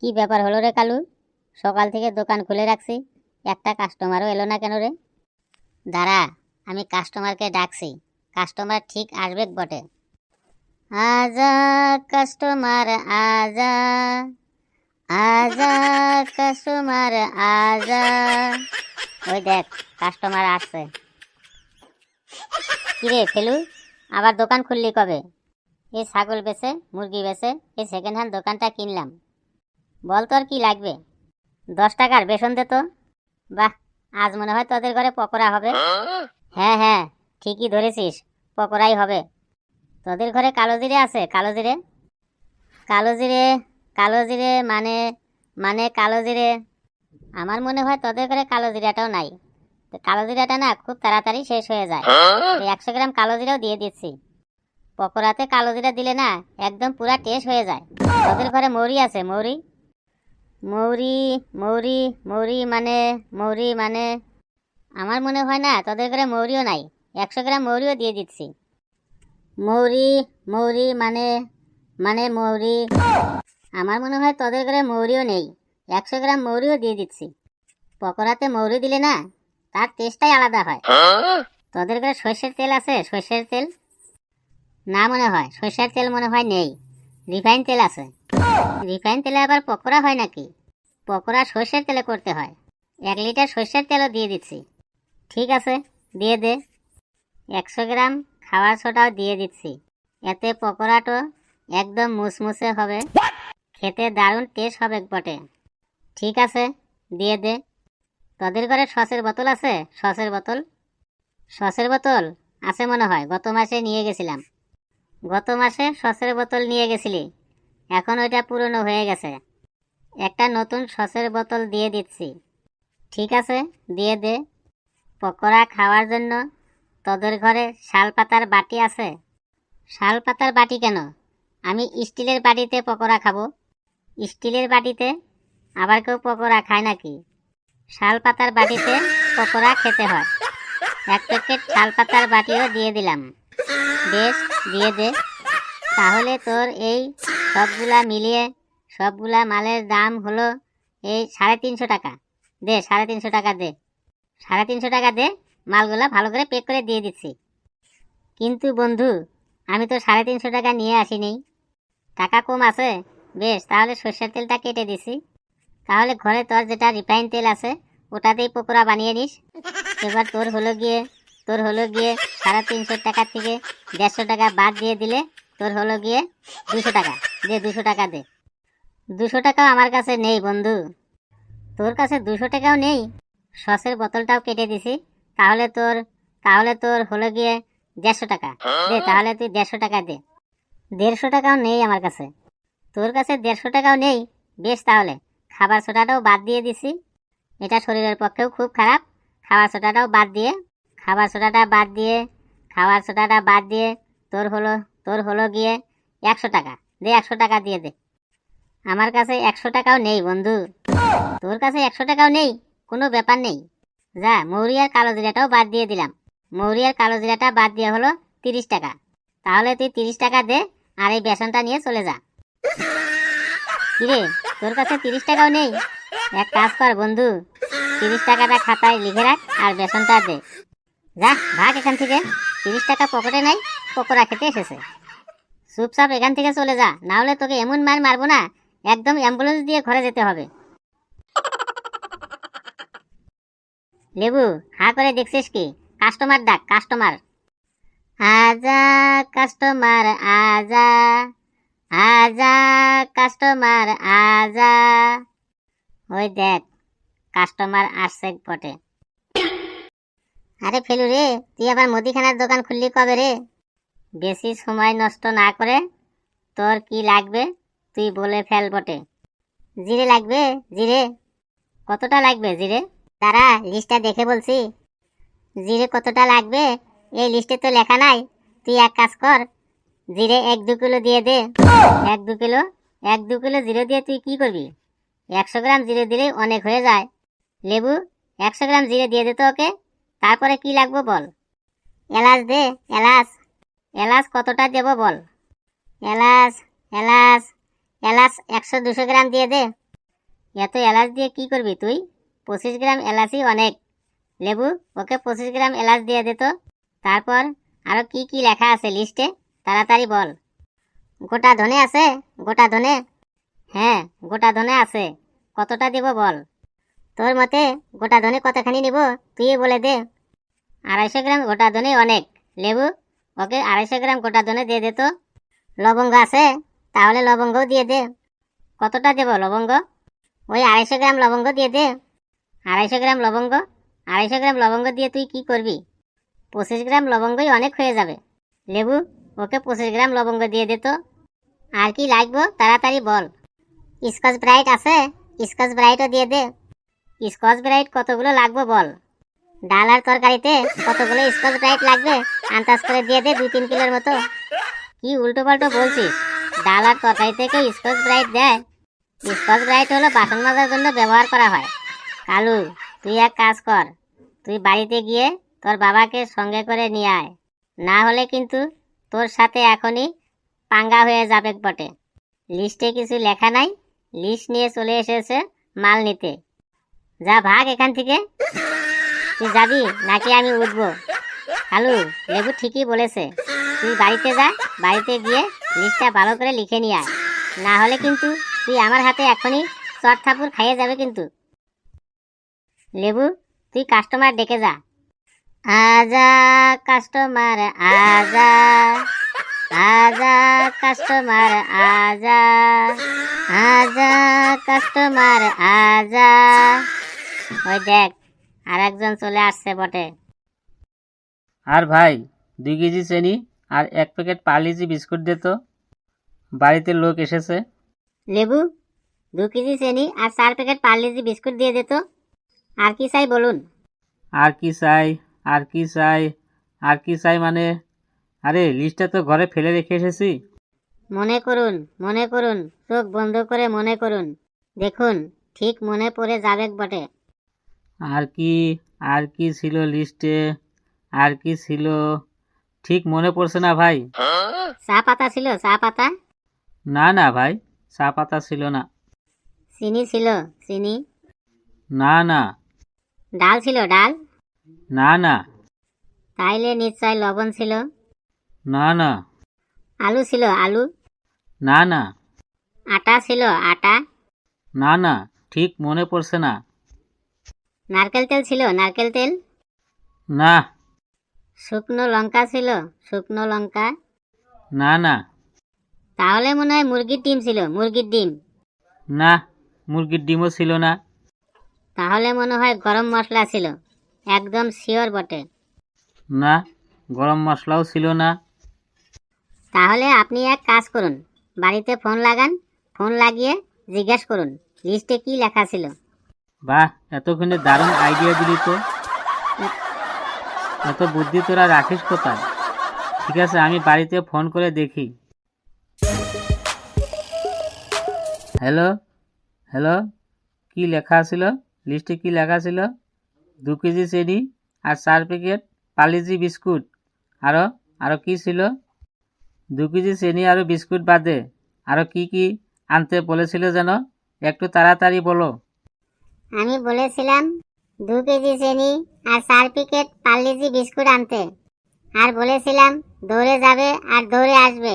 কি ব্যাপার হলো রে কালু? সকাল থেকে দোকান খুলে রাখছি, একটা কাস্টমারও এলো না কেন রে? দাঁড়া, আমি কাস্টমারকে ডাকছি, কাস্টমার ঠিক আসবে বটে। আজা কাস্টমার আজা, আজা কাস্টমার আজা। ওই দেখ, কাস্টমার আসছে। কিরে ফেলু, আবার দোকান খুললি কবে? এই ছাগল বেচে, মুরগি বেচে এই সেকেন্ড হ্যান্ড দোকানটা কিনলাম। বল তোর কি লাগবে? 10 টাকার বেসন দে তো। বাহ, আজ মনে হয় তোদের ঘরে পকোড়া হবে। হ্যাঁ হ্যাঁ, ঠিকই ধরেছিস, পকোড়াই হবে। তোদের ঘরে কালো জিরে আছে? কালো জিরে, কালো জিরে, কালো জিরে মানে মানে কালো জিরে। আমার মনে হয় তোদের ঘরে কালো জিরাটাও নাই। তো কালো জিরাটা না খুব তাড়াতাড়ি শেষ হয়ে যায়। 100 গ্রাম কালো জিরাও দিয়ে দিচ্ছি। পকোড়াতে কালো জিরা দিলে না একদম পুরা টেস্ট হয়ে যায়। তোদের ঘরে মৌরি আছে? মৌরি, মৌরি, মৌরি, মৌরি মানে আমার মনে হয় না তোদের ঘরে মৌরিও নাই। 100 গ্রাম মৌরিও দিয়ে দিচ্ছি। মৌরি, মৌরি মানে মৌরি। আমার মনে হয় তোদের ঘরে মৌরিও নেই। 100 গ্রাম মৌরিও দিয়ে দিচ্ছি। পকোড়াতে মৌরি দিলে না তার টেস্টটাই আলাদা হয়। তোদের ঘরে সর্ষের তেল আছে? সর্ষের তেল না, মনে হয় সর্ষের তেল মনে হয় নেই। রিফাইন তেল আছে। রিফাইন তেলে আবার পকোড়া হয় নাকি? পকোড়া সর্ষের তেলে করতে হয়। 1 লিটার সর্ষের তেলও দিয়ে দিচ্ছি। ঠিক আছে, দিয়ে দে। 100 গ্রাম খাবার সোডাও দিয়ে দিচ্ছি। এতে পকোড়াটা একদম মুসমুসে হবে, খেতে দারুণ টেস্ট হবে বটে। ঠিক আছে, দিয়ে দে। তোদের ঘরে সসের বোতল আছে? সসের বোতল, সসের বোতল আছে মনে হয়, গত মাসে নিয়ে গেছিলাম। গত মাসে সসের বোতল নিয়ে গেছিলি, এখন ওইটা পুরনো হয়ে গেছে। একটা নতুন সসের বোতল দিয়ে দিচ্ছি। ঠিক আছে, দিয়ে দে। পকোড়া খাওয়ার জন্য তোদের ঘরে শাল পাতার বাটি আছে? শাল পাতার বাটি কেন? আমি স্টিলের বাটিতে পকোড়া খাবো। স্টিলের বাটিতে আবার কেউ পকোড়া খায় নাকি? শাল পাতার বাটিতে পকোড়া খেতে হয়। 1 প্যাকেট শাল পাতার বাটিও দিয়ে দিলাম। বেশ, দিয়ে দে। তাহলে তোর এই সবগুলা মিলিয়ে সবগুলা মালের দাম হলো এই 350 টাকা। দে 350 টাকা দে। 350 টাকা দে, মালগুলা ভালো করে প্যাক করে দিয়ে দিচ্ছি। কিন্তু বন্ধু, আমি তো 350 টাকা নিয়ে আসিনি, টাকা কম আছে। বেশ, তাহলে সর্ষের তেলটা কেটে দিছি। তাহলে ঘরে তোর যেটা রিফাইন তেল আছে ওটাতেই পকোড়া বানিয়ে নিস। এবার তোর হলো গিয়ে 350 টাকা থেকে 150 টাকা বাদ দিয়ে দিলে তোর হলো গিয়ে 200 টাকা। দে 200 টাকা দে। 200 টাকাও আমার কাছে নেই বন্ধু। তোর কাছে 200 টাকাও নেই? সসের বোতলটাও কেটে দিছি। তাহলে তোর হলো গিয়ে 150 টাকা। দে, তাহলে তুই 150 টাকা দে। 150 টাকাও নেই আমার কাছে। তোর কাছে 150 টাকাও নেই? বেশ, তাহলে খাবার সোডাটাও বাদ দিয়ে দিছি। এটা শরীরের পক্ষেও খুব খারাপ। খাবার সোডাটাও বাদ দিয়ে, খাবার সোডাটা বাদ দিয়ে, খাবার সোডাটা বাদ দিয়ে তোর হলো গিয়ে 100 টাকা। দে 100 টাকা দিয়ে দে। আমার কাছে 100 টাকাও নেই বন্ধু। তোর কাছে 100 টাকাও নেই? কোনো ব্যাপার নেই। যা, মৌরি আর কালো জিরাটাও বাদ দিয়ে দিলাম। মৌরি আর কালো জিরাটা বাদ দিয়ে হলো 30 টাকা। তাহলে তুই 30 টাকা দে আর এই বেসনটা নিয়ে চলে যা। কিরে, তোর কাছে 30 টাকাও নেই? এক কাজ কর বন্ধু, 30 টাকাটা খাতায় লিখে রাখ আর বেসনটা দে। যা, ভাগ এখান থেকে। 30 টাকা পকেটে নাই, পকোড়া খেতে এসেছে। চুপচাপ এখান থেকে চলে যা, না হলে তোকে এমন মার মারবো না, একদম অ্যাম্বুলেন্স দিয়ে ঘরে যেতে হবে। লেবু, হা করে দেখছিস কি? কাস্টমার ডাক, কাস্টমার। আজা কাস্টমার আজা, আজা কাস্টমার আজা। ওই দেখ, কাস্টমার আসছে বটে। আরে ফেলু রে, তুই আবার মুদিখানার দোকান খুললি কবে রে? বেশি সময় নষ্ট না করে তোর কি লাগবে তুই বলে ফেল বটে। জিরে লাগবে? জিরে কতটা লাগবে? জিরে দাঁড়া, লিস্টটা দেখে বলছি। জিরে কতটা লাগবে এই লিস্টে তো লেখা নাই। তুই এক কাজ কর, জিরে 1-2 কিলো দিয়ে দে। 1-2 কিলো? 1-2 কিলো জিরে দিয়ে তুই কি করবি? 100 গ্রাম জিরে দিলেই অনেক হয়ে যায়। লেবু, 100 গ্রাম জিরে দিয়ে দে তো ওকে। তারপরে কি লাগবে বল। এলাচ দে, এলাচ। এলাচ কতটা দেব বল। এলাচ, এলাচ, এলাচ 100-200 গ্রাম দিয়ে দে। এত এলাচ দিয়ে কি করবি তুই? 25 গ্রাম এলাচই অনেক। লেবু, ওকে 25 গ্রাম এলাচ দিয়ে দে তো। তারপর আরো কি কি লেখা আছে লিস্টে, তাড়াতাড়ি বল। গোটা ধনে আছে? গোটা ধনে? হ্যাঁ, গোটা ধনে আছে। কতটা দেব বল? তোর মতে গোটা ধনে কতখানি নিব তুই বলে দে। 250 গ্রাম গোটা ধনে অনেক। লেবু, ওকে 250 গ্রাম গোটা ধনে দিয়ে দে তো। লবঙ্গ আছে? তাহলে লবঙ্গও দিয়ে দে। কতটা দেব লবঙ্গ? ওই 250 গ্রাম লবঙ্গ দিয়ে দে। 250 গ্রাম লবঙ্গ? 250 গ্রাম লবঙ্গ দিয়ে তুই কি করবি? 25 গ্রাম লবঙ্গই অনেক হয়ে যাবে। লেবু, ওকে 25 গ্রাম লবঙ্গ দিয়ে দে তো। আর কি লাগবে তাড়াতাড়ি বল। স্কচ ব্রাইট আছে? স্কচ ব্রাইটও দিয়ে দে। স্কচ ব্রাইট কতগুলো লাগবে বল। ডাল আর তরকারিতে কতগুলো স্কচ ব্রাইট লাগবে আন্দাজ করে দিয়ে দে, 2-3 কিলোর মতো। কি উল্টো পাল্টো বলছিস? ডাল আর তরকারিতে কেউ স্কচ ব্রাইট দেয়? স্কচ ব্রাইট হলো বাসন মাজার জন্য ব্যবহার করা হয়। কালু, তুই এক কাজ কর, তুই বাড়িতে গিয়ে তোর বাবাকে সঙ্গে করে নিয়ে আয়, না হলে কিন্তু তোর সাথে এখনই পাঙ্গা হয়ে যাবে বটে। লিস্টে কিছু লেখা নাই, লিস্ট নিয়ে চলে এসেছে মাল নিতে। যা ভাগ এখান থেকে। তুই যাবি নাকি আমি উঠবো? কালু, লেবু ঠিকই বলেছে, তুই বাড়িতে যা, বাড়িতে গিয়ে লিস্টটা ভালো করে লিখে নিয়ে আয়, না হলে কিন্তু তুই আমার হাতে এখনই চট থাপুর খাইয়ে যাবে কিন্তু। লেবু, তুই কাস্টমার ডেকে যা। আজা কাস্টমার আজা, আজা কাস্টমার আজা, আজা কাস্টমার আজা। ওই দেখ, আর একজন চলে আসছে বটে। আর ভাই 2 কেজি চিনি আর 1 প্যাকেট পার্লিজি বিস্কুট দে তো, বাড়িতে লোক এসেছে। লেবু, 2 কেজি চিনি আর 4 প্যাকেট পার্লেজি বিস্কুট দিয়ে দে তো। আর কি চাই বলুন? আর কি চাই, আর কি চাই, আর কি চাই মানে? আরে লিস্টটা তো ঘরে ফেলে রেখে এসেছি। মনে করুন, মনে করুন, চোখ বন্ধ করে মনে করুন, দেখুন ঠিক মনে পড়ে যাবে বটে। আর কি, আর কি ছিল লিস্টে, আর কি ছিল, ঠিক মনে পড়ছে না ভাই। চা পাতা ছিল? চা পাতা? না না ভাই, চা পাতা ছিল না। চিনি ছিল? চিনি? না না। ডাল ছিল? ডাল? না না। তাইলে নিশ্চয় লবণ ছিল? না না। আলু ছিল? আলু? না না। আটা ছিল? আটা? না না, ঠিক মনে পড়ছে না। নারকেল তেল ছিল? নারকেল তেল? না। শুকনো লঙ্কা ছিল? শুকনো লঙ্কা? না না। তাহলে মনে হয় মুরগির ডিম ছিল? মুরগির ডিম? না, মুরগির ডিমও ছিল না। তাহলে মনে হয় গরম মশলা ছিল? একদম শিওর বটে। না, গরম মশলাও ছিল না। তাহলে আপনি এক কাজ করুন, বাড়িতে ফোন লাগান, ফোন লাগিয়ে জিজ্ঞেস করুন লিস্টে কি লেখা ছিল। বাহ, এতক্ষণে দারুণ আইডিয়া দিলি তো। এত বুদ্ধি তোরা রাখিস কোথায়? ঠিক আছে, আমি বাড়িতে ফোন করে দেখি। হ্যালো, হ্যালো, কি লেখা ছিল লিস্টে? কি লেখা ছিল? 2 কেজি চিনি আর 4 প্যাকেট পার্লিজি বিস্কুট। আরো আরো কি ছিল? 2 কেজি চিনি আর বিস্কুট বাদে আরো কি কি আনতে বলেছিল যেন? একটু তাড়াতাড়ি বলো। আমি বলেছিলাম 2 কেজি চিনি আর 4 প্যাকেট পার্লেজি বিস্কুট আনতে, আর বলেছিলাম দৌড়ে যাবে আর দৌড়ে আসবে,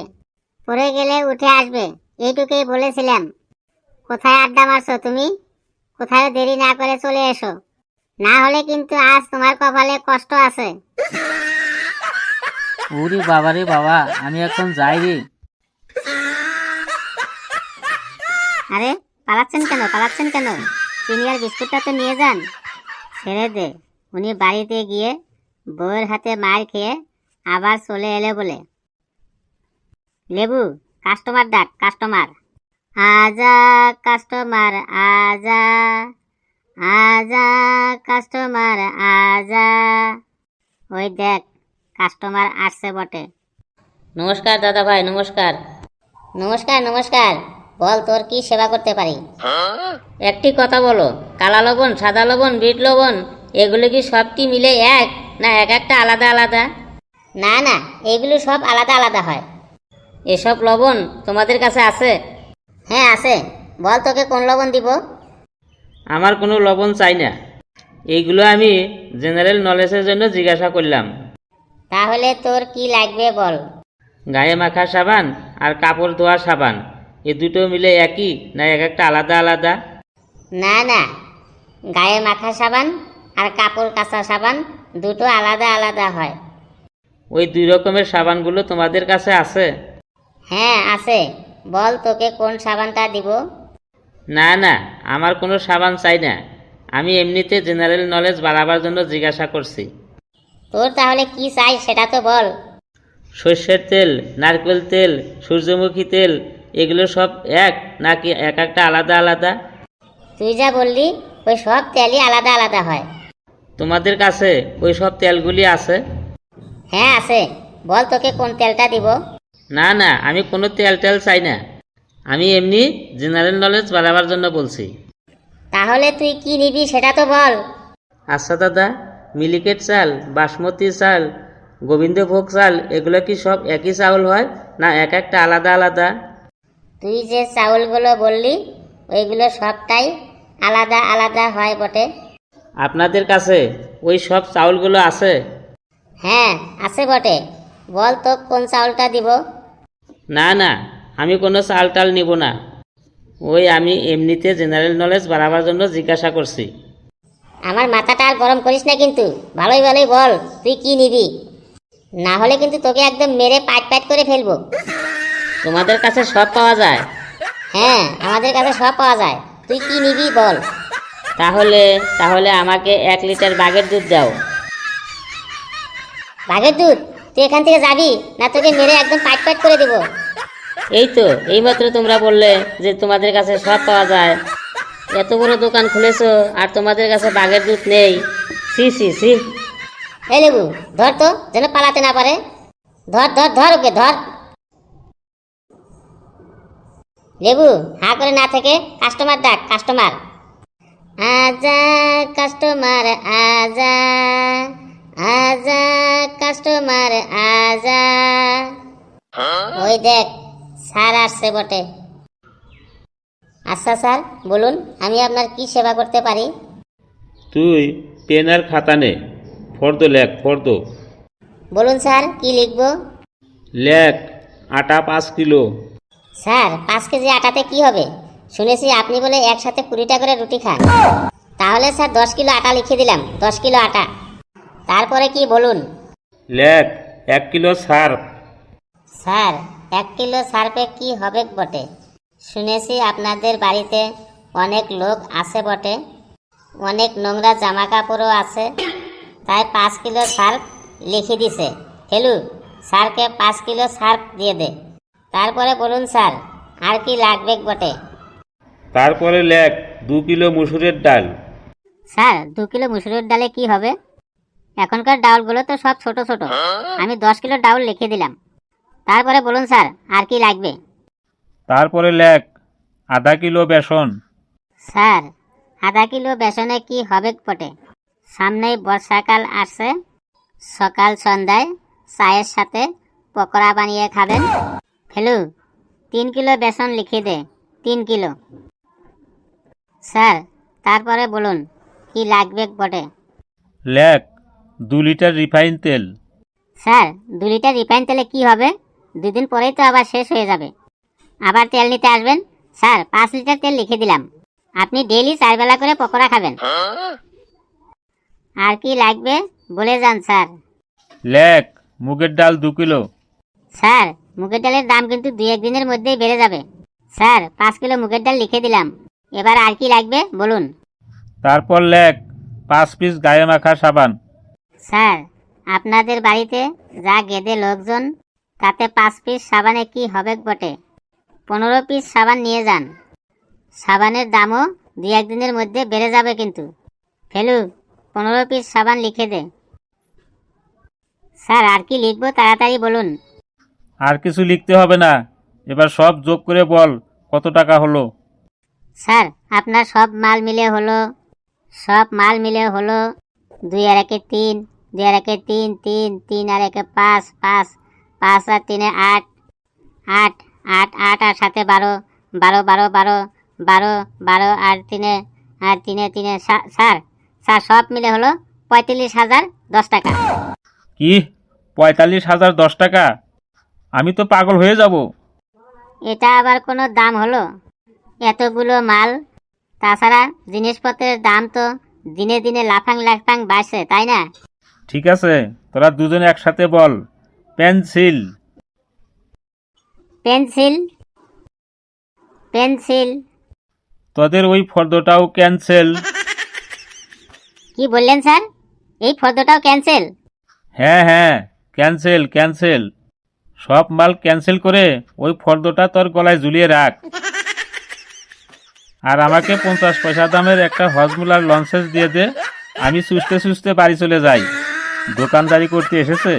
পড়ে গেলে উঠে আসবে, এইটুকুই বলেছিলাম। কোথায় আড্ডা মারছো তুমি? কোথায় দেরি না করে চলে এসো, না হলে কিন্তু আজ তোমার কপালে কষ্ট আছে। ওরে বাবা রে বাবা, আমি এখন যাই রে। আরে পালাচ্ছেন কেন, পালাচ্ছেন কেন? চিনি আর বিস্কুটটা তো নিয়ে যান। ছেড়ে দে, উনি বাড়িতে গিয়ে বউয়ের হাতে মার খেয়ে আবার চলে এলে বলে। লেবু, কাস্টমার ডাক, কাস্টমার। আজা কাস্টমার আজা, আজা কাস্টমার আজা। ওই দেখ, কাস্টমার আসছে বটে। নমস্কার দাদা ভাই, নমস্কার। নমস্কার নমস্কার, বল তোর কি সেবা করতে পারি? একটি কথা বলো, কালা লবণ, সাদা লবণ, বিট লবণ, এগুলো কি সব কি মিলে এক, না এক একটা আলাদা আলাদা? না না, এগুলো সব আলাদা আলাদা হয়। এসব লবণ তোমাদের কাছে আছে? হ্যাঁ আছে। বল তোকে কোন লবণ দিব? আমার কোনো লবণ চাই না। এইগুলো আমি জেনারেল নলেজের জন্য জিজ্ঞাসা করলাম। তাহলে তোর কি লাগবে বল। গায়ে মাখা সাবান আর কাপড় ধোয়া সাবান, এ দুটো মিলে একই না এক একটা আলাদা আলাদা? না না, গায়ে মাখা সাবান আর কাপড় কাচা সাবান দুটো আলাদা আলাদা হয়। ওই দুই রকমের সাবানগুলো তোমাদের কাছে আছে? হ্যাঁ আছে, বল তোকে কোন সাবানটা দিব। না না, আমার কোনো সাবান চাই না। আমি এমনিতে জেনারেল নলেজ বাড়াবার জন্য জিজ্ঞাসা করছি। তোর তাহলে কি চাই সেটা তো বল। সর্ষের তেল, নারকেল তেল, সূর্যমুখী তেল, এগুলো সব এক নাকি এক একটা আলাদা আলাদা? তুই যা বললি ওই সব তেলই আলাদা আলাদা হয়। তোমাদের কাছে ওই সব তেলগুলি আছে? হ্যাঁ আছে, বল তোকে কোন তেলটা দিব। না না, আমি কোনো তেল টেল চাই না। আমি এমনি জেনারেল নলেজ বাড়াবার জন্য বলছি। তাহলে তুই কি নিবি সেটা তো বল। আচ্ছা দাদা, মিলিকেট চাল, বাসমতি চাল, গোবিন্দভোগ চাল, এগুলো কি সব একই চাউল হয় না এক একটা আলাদা আলাদা? তুই যে চাউলগুলো বললি ওইগুলো সবটাই আলাদা আলাদা হয় বটে। আপনাদের কাছে ওই সব চাউলগুলো আছে? হ্যাঁ আছে বটে, বল তো কোন চাউলটা দিব। না না, আমি কোনো চাল টাল নিব না। ওই আমি এমনিতে জেনারেল নলেজ বাড়াবার জন্য জিজ্ঞাসা করছি। আমার মাথাটা আর গরম করিস না কিন্তু, ভালোই ভালোই বল তুই কি নিবি, না হলে কিন্তু তোকে একদম মেরে পাট পাট করে ফেলবো। তোমাদের কাছে সব পাওয়া যায়? হ্যাঁ আমাদের কাছে সব পাওয়া যায়, তুই কি নিবি বল। তাহলে তাহলে আমাকে 1 লিটার বাঘের দুধ দাও। বাঘের দুধ? তুই এখান থেকে যাবি না তোকে মেরে একদম পাট পাট করে দেবো। এই তো এইমাত্র তোমরা বললে যে তোমাদের কাছে সব পাওয়া যায়। এত বড় দোকান খুলেছো আর তোমাদের কাছে বাঘের দুধ নেই? সি সি সি। এই লেবু ধর তো, যেন পালাতে না পারে। ধর ধর ধর ওকে ধর। লেবু হা করে না থেকে কাস্টমার ডাক, কাস্টমার। আজা কাস্টমার আজা, আজা কাস্টমার আজা। ওই দেখ স্যার আসছে বটে। আচ্ছা স্যার বলুন, আমি আপনার কি সেবা করতে পারি। তুই পেন আর খাতা নে, ফর্দ লেখ, ফর্দ বলুন স্যার কি লিখবো। লেখ। আটা 5 কিলো। স্যার 5 কেজি আটাতে কি হবে, শুনেছি আপনি বলে একসাথে 20টা করে রুটি খান। তাহলে স্যার 10 কিলো আটা লিখে দিলাম, 10 কিলো আটা। তারপরে কি বলুন। লেখ 1 কিলো সার্ফ। স্যার 1 কিলো সার্ফে কি হবে বটে, শুনেছি আপনাদের বাড়িতে অনেক লোক আছে বটে, অনেক নোংরা জামা কাপড়ও আছে, তাই 5 কিলো সার্ফ লিখে দিছে। ফেলু স্যারকে 5 কিলো সার্ফ দিয়ে দে। তারপরে বলুন স্যার আর কি লাগবে বটে। তারপরে লেখ 2 কিলো মুসুরের ডাল। স্যার 2 কিলো মুসুরের ডালে কি হবে, এখনকার ডাউলগুলো তো সব ছোট ছোট, আমি 10 কিলো ডাউল লিখে দিলাম। তারপরে বলুন স্যার আর কি লাগবে। তারপরে লেখ আধা কিলো বেসন। স্যার আধা কিলো বেসনে কি হবে বটে, সামনেই বর্ষাকাল আসছে, সকাল সন্ধ্যায় চায়ের সাথে পকোড়া বানিয়ে খাবেন। ফেলু 3 কিলো বেসন লিখে দে, 3 কিলো। স্যার তারপরে বলুন কি লাগবে বটে। লেখ 2 লিটার রিফাইন তেল। স্যার 2 লিটার রিফাইন তেলে কি হবে, 2 দিন পরেই তো আবার শেষ হয়ে যাবে, আবার তেল নিতে আসবেন। স্যার 5 লিটার তেল লিখে দিলাম, আপনি ডেইলি 4 বেলা করে পকোড়া খাবেন। আর কি লাগবে বলে যান স্যার। লেখ মুগের ডাল 2 কিলো। স্যার মুগের ডালের দাম কিন্তু 2-1 দিনের মধ্যেই বেড়ে যাবে। স্যার 5 কিলো মুগের ডাল লিখে দিলাম, এবার আর কি লাগবে বলুন। তারপর লেখ 5 পিস গায়ে মাখা সাবান। স্যার আপনাদের বাড়িতে যা গেদে লোকজন, তাতে 5 পিস সাবানে কি হবে বটে, 15 পিস সাবান নিয়ে যান, সাবানের দামও 2-1 দিনের মধ্যে বেড়ে যাবে কিন্তু। ফেলু 15 পিস সাবান লিখে দে। স্যার আর কি লিখবো তাড়াতাড়ি বলুন। আর কিছু লিখতে হবে না, এবার সব যোগ করে বল কত টাকা হলো। স্যার আপনার সব মাল মিলে হলো 2 আর 1 3, 2 আর 1 3 3, 3 আর 1 5, 5, 5 আর 3 8, 8, 8, 8 আর 7 12, 12, 12, 12, 12, 12 আর 3 আর 3 স্যার স্যার সব মিলে হলো 45,010 টাকা। কি 45,010 টাকা? আমি তো পাগল হয়ে যাব। এটা আবার কোনো দাম হলো? এতগুলো মাল, তাছাড়া জিনিসপত্রের দাম তো দিনে দিনে লাফাং লাফাং বাড়ছে, তাই না? ঠিক আছে, তোরা দুজনে একসাথে বল, পেন্সিল। Pencil pencil. তোদের ওই ফর্দটাও ক্যান্সেল। কি বললেন স্যার? এই ফর্দটাও ক্যান্সেল? হ্যাঁ হ্যাঁ, ক্যান্সেল ক্যান্সেল। সব মাল ক্যান্সেল করে ওই ফর্দটা তোর গলায় ঝুলিয়ে রাখ। আর আমাকে 50 পয়সা দামের একটা হজমুলার লঞ্চেস দিয়ে দে, আমি সুস্থে সুস্থে বাড়ি চলে যাই। দোকানদারি করতে এসেছে।